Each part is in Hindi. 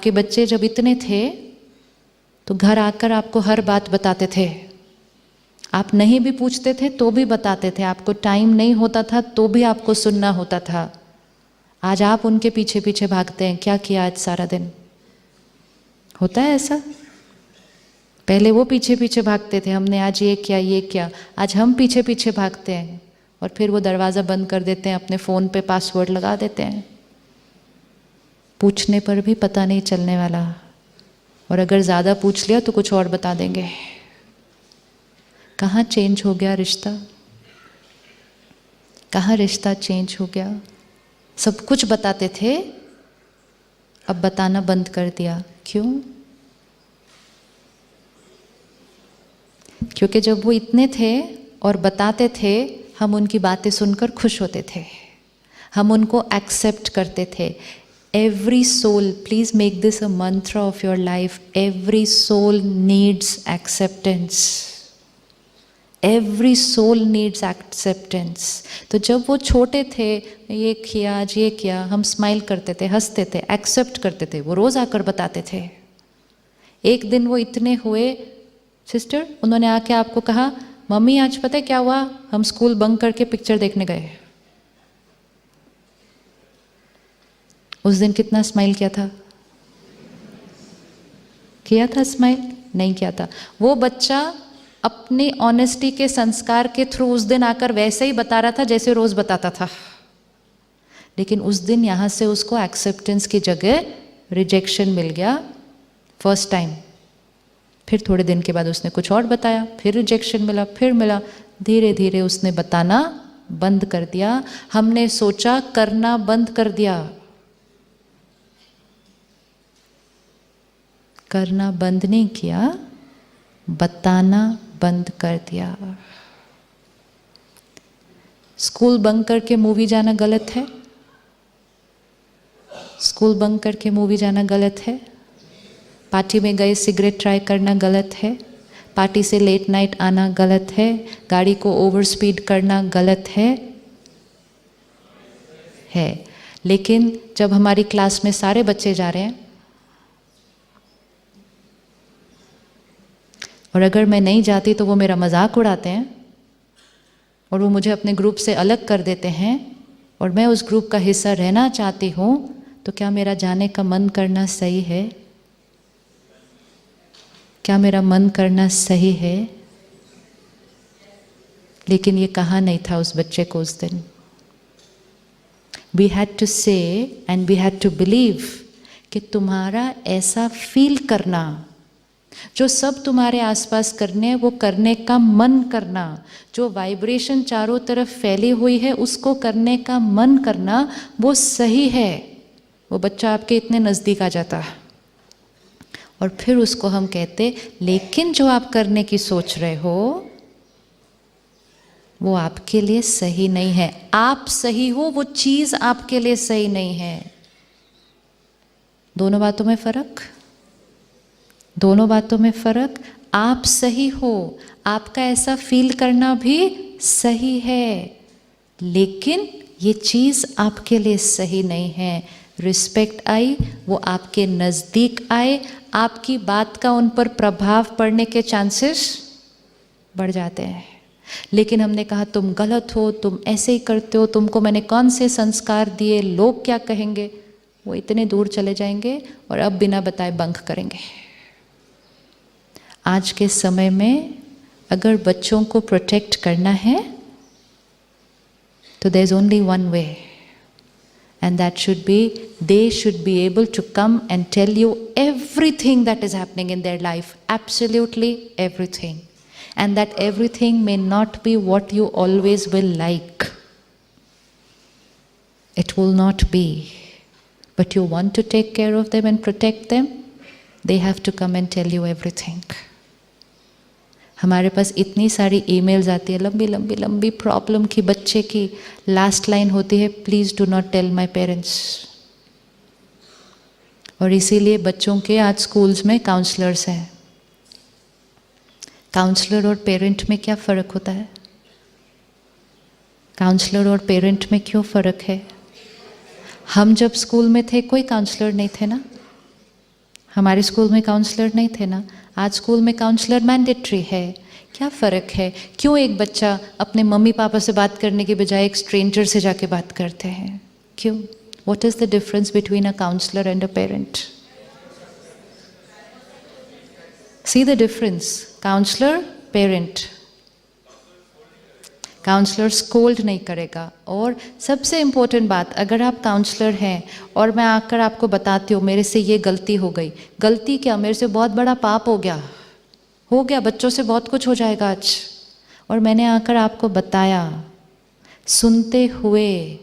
आपके बच्चे जब इतने थे तो घर आकर आपको हर बात बताते थे, आप नहीं भी पूछते थे तो भी बताते थे, आपको टाइम नहीं होता था तो भी आपको सुनना होता था। आज आप उनके पीछे पीछे भागते हैं, क्या किया आज सारा दिन? होता है ऐसा? पहले वो पीछे पीछे भागते थे, हमने आज ये किया ये किया, आज हम पीछे पीछे भागते हैं और फिर वो दरवाज़ा बंद कर देते हैं, अपने फ़ोन पे पासवर्ड लगा देते हैं, पूछने पर भी पता नहीं चलने वाला, और अगर ज़्यादा पूछ लिया तो कुछ और बता देंगे। कहाँ चेंज हो गया रिश्ता? कहाँ रिश्ता चेंज हो गया? सब कुछ बताते थे, अब बताना बंद कर दिया। क्यों? क्योंकि जब वो इतने थे और बताते थे, हम उनकी बातें सुनकर खुश होते थे, हम उनको एक्सेप्ट करते थे। Every soul, please make this a mantra of your life, every soul needs acceptance, every soul needs acceptance. तो जब वो छोटे थे, ये किया आज ये किया, हम स्माइल करते थे, हंसते थे, एक्सेप्ट करते थे, वो रोज़ आकर बताते थे। एक दिन वो इतने हुए सिस्टर, उन्होंने आके आपको कहा, मम्मी आज पता है क्या हुआ, हम स्कूल बंक करके पिक्चर देखने गए। उस दिन कितना स्माइल किया था? किया था स्माइल? नहीं किया था। वो बच्चा अपनी ऑनेस्टी के संस्कार के थ्रू उस दिन आकर वैसे ही बता रहा था जैसे रोज बताता था, लेकिन उस दिन यहाँ से उसको एक्सेप्टेंस की जगह रिजेक्शन मिल गया फर्स्ट टाइम। फिर थोड़े दिन के बाद उसने कुछ और बताया, फिर रिजेक्शन मिला, फिर मिला, धीरे धीरे उसने बताना बंद कर दिया। हमने सोचा करना बंद कर दिया, करना बंद नहीं किया, बताना बंद कर दिया। स्कूल बंक करके मूवी जाना गलत है? स्कूल बंक करके मूवी जाना गलत है? पार्टी में गए सिगरेट ट्राई करना गलत है? पार्टी से लेट नाइट आना गलत है? गाड़ी को ओवर स्पीड करना गलत है? लेकिन जब हमारी क्लास में सारे बच्चे जा रहे हैं और अगर मैं नहीं जाती तो वो मेरा मजाक उड़ाते हैं और वो मुझे अपने ग्रुप से अलग कर देते हैं और मैं उस ग्रुप का हिस्सा रहना चाहती हूँ, तो क्या मेरा जाने का मन करना सही है? क्या मेरा मन करना सही है? लेकिन ये कहा नहीं था उस बच्चे को उस दिन। We had to say and we had to believe कि तुम्हारा ऐसा फील करना, जो सब तुम्हारे आसपास करने हैं वो करने का मन करना, जो वाइब्रेशन चारों तरफ फैली हुई है उसको करने का मन करना, वो सही है। वो बच्चा आपके इतने नज़दीक आ जाता और फिर उसको हम कहते, लेकिन जो आप करने की सोच रहे हो वो आपके लिए सही नहीं है। आप सही हो, वो चीज़ आपके लिए सही नहीं है। दोनों बातों में फ़र्क, दोनों बातों में फ़र्क। आप सही हो, आपका ऐसा फील करना भी सही है, लेकिन ये चीज़ आपके लिए सही नहीं है। रिस्पेक्ट आई, वो आपके नज़दीक आए, आपकी बात का उन पर प्रभाव पड़ने के चांसेस बढ़ जाते हैं। लेकिन हमने कहा तुम गलत हो, तुम ऐसे ही करते हो, तुमको मैंने कौन से संस्कार दिए, लोग क्या कहेंगे, वो इतने दूर चले जाएंगे और अब बिना बताए बंक करेंगे। आज के समय में अगर बच्चों को प्रोटेक्ट करना है तो there is only one way, and that should be, they should be able to come and tell you everything that is happening in their life, absolutely everything, and that everything may not be what you always will like. It will not be, but you want to take care of them and protect them, they have to come and tell you everything. हमारे पास इतनी सारी ईमेल्स आती है, लंबी लंबी लंबी प्रॉब्लम की, बच्चे की लास्ट लाइन होती है, please do not tell my parents. और इसीलिए बच्चों के आज स्कूल्स में काउंसलर्स हैं। काउंसलर और पेरेंट में क्या फ़र्क होता है? काउंसलर और पेरेंट में क्यों फ़र्क है? हम जब स्कूल में थे कोई काउंसलर नहीं थे ना, हमारे स्कूल में काउंसलर नहीं थे ना, आज स्कूल में काउंसलर मैंडेटरी है। क्या फ़र्क है? क्यों एक बच्चा अपने मम्मी पापा से बात करने के बजाय एक स्ट्रेंजर से जाके बात करते हैं? क्यों? What is the difference between a counselor and a parent? See the difference. Counselor, parent. Counsellor scold नहीं करेगा। और सबसे इम्पोर्टेंट बात, अगर आप काउंसलर हैं और मैं आकर आपको बताती हूँ मेरे से ये गलती हो गई, गलती क्या, मेरे से बहुत बड़ा पाप हो गया, बच्चों से बहुत कुछ हो जाएगा आज, और मैंने आकर आपको बताया, सुनते हुए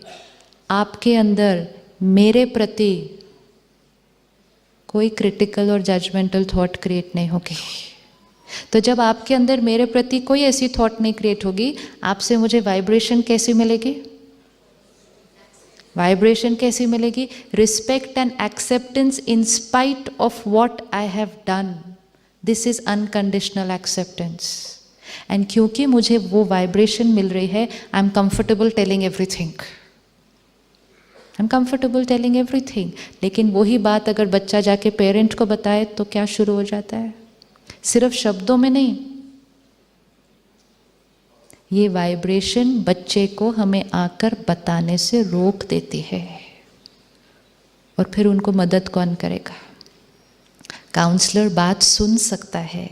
आपके अंदर मेरे प्रति कोई क्रिटिकल और जजमेंटल थॉट क्रिएट नहीं होगी। तो जब आपके अंदर मेरे प्रति कोई ऐसी थॉट नहीं क्रिएट होगी, आपसे मुझे वाइब्रेशन कैसी मिलेगी? वाइब्रेशन कैसी मिलेगी? Respect and acceptance in spite of what I have done. This is unconditional acceptance. And क्योंकि मुझे वो वाइब्रेशन मिल रही है, I am comfortable telling everything. I am comfortable telling everything. लेकिन वही बात अगर बच्चा जाके पेरेंट को बताए तो क्या शुरू हो जाता है? सिर्फ शब्दों में नहीं, ये वाइब्रेशन बच्चे को हमें आकर बताने से रोक देती है, और फिर उनको मदद कौन करेगा? काउंसलर बात सुन सकता है,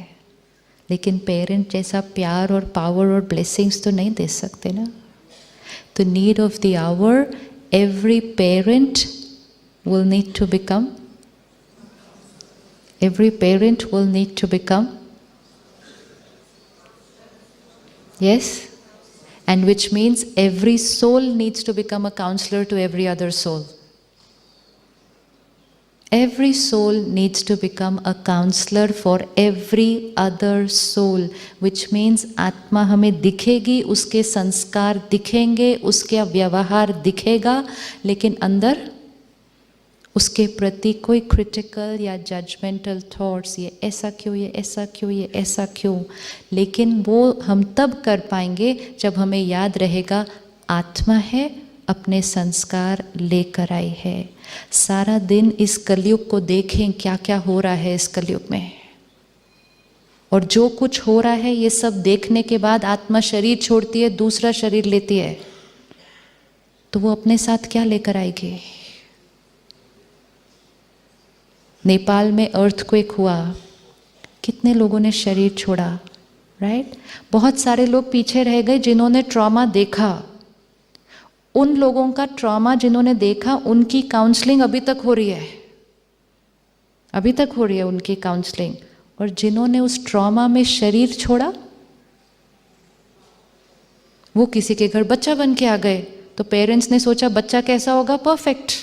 लेकिन पेरेंट जैसा प्यार और पावर और ब्लेसिंग्स तो नहीं दे सकते ना। तो need of the hour, every parent will need to become yes, and which means every soul needs to become a counselor to every other soul. Every soul needs to become a counselor for every other soul, which means आत्मा हमें दिखेगी, उसके संस्कार दिखेंगे, उसका व्यवहार दिखेगा, लेकिन अंदर उसके प्रति कोई क्रिटिकल या जजमेंटल थॉट्स, ये ऐसा क्यों, ये ऐसा क्यों, ये ऐसा क्यों। लेकिन वो हम तब कर पाएंगे जब हमें याद रहेगा आत्मा है, अपने संस्कार लेकर आई है। सारा दिन इस कलयुग को देखें, क्या क्या हो रहा है इस कलयुग में, और जो कुछ हो रहा है ये सब देखने के बाद आत्मा शरीर छोड़ती है, दूसरा शरीर लेती है, तो वो अपने साथ क्या लेकर आएगी? नेपाल में अर्थक्वेक हुआ, कितने लोगों ने शरीर छोड़ा, राइट? बहुत सारे लोग पीछे रह गए जिन्होंने ट्रॉमा देखा। उन लोगों का ट्रॉमा जिन्होंने देखा, उनकी काउंसलिंग अभी तक हो रही है, अभी तक हो रही है उनकी काउंसलिंग। और जिन्होंने उस ट्रॉमा में शरीर छोड़ा, वो किसी के घर बच्चा बन के आ गए, तो पेरेंट्स ने सोचा बच्चा कैसा होगा? परफेक्ट।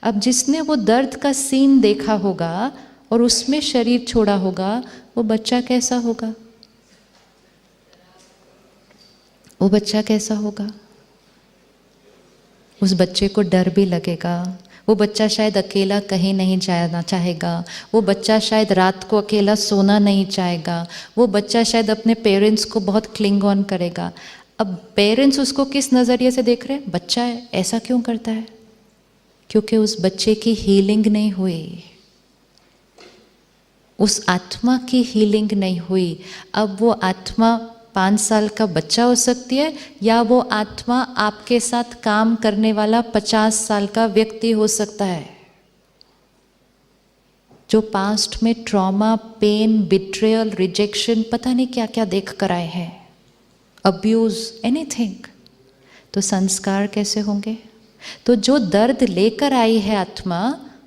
अब जिसने वो दर्द का सीन देखा होगा और उसमें शरीर छोड़ा होगा, वो बच्चा कैसा होगा? वो बच्चा कैसा होगा? उस बच्चे को डर भी लगेगा, वो बच्चा शायद अकेला कहीं नहीं जाना चाहेगा, वो बच्चा शायद रात को अकेला सोना नहीं चाहेगा, वो बच्चा शायद अपने पेरेंट्स को बहुत क्लिंग ऑन करेगा। अब पेरेंट्स उसको किस नज़रिए से देख रहे हैं? बच्चा है, ऐसा क्यों करता है? क्योंकि उस बच्चे की हीलिंग नहीं हुई, उस आत्मा की हीलिंग नहीं हुई। अब वो आत्मा 5 साल का बच्चा हो सकती है, या वो आत्मा आपके साथ काम करने वाला 50 साल का व्यक्ति हो सकता है, जो पास्ट में ट्रॉमा, पेन, बिट्रेयल, रिजेक्शन, पता नहीं क्या क्या देख कर आए हैं, अब्यूज, एनीथिंग। तो संस्कार कैसे होंगे? तो जो दर्द लेकर आई है आत्मा,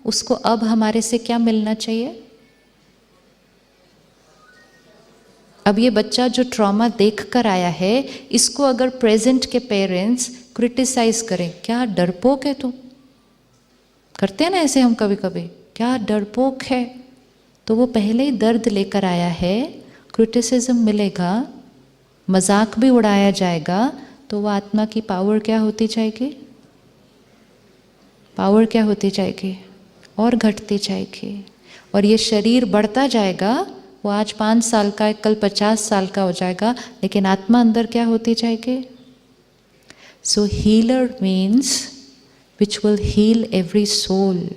उसको अब हमारे से क्या मिलना चाहिए? अब ये बच्चा जो ट्रॉमा देख कर आया है, इसको अगर प्रेजेंट के पेरेंट्स क्रिटिसाइज करें, क्या डरपोक है तू, करते हैं ना ऐसे हम कभी कभी, क्या डरपोक है, तो वो पहले ही दर्द लेकर आया है, क्रिटिसिज्म मिलेगा, मजाक भी उड़ाया जाएगा, तो वो आत्मा की पावर क्या होती जाएगी? पावर क्या होती जाएगी? और घटती जाएगी। और ये शरीर बढ़ता जाएगा, वो आज 5 साल का है, कल 50 साल का हो जाएगा, लेकिन आत्मा अंदर क्या होती जाएगी? So healer means which will heal every soul.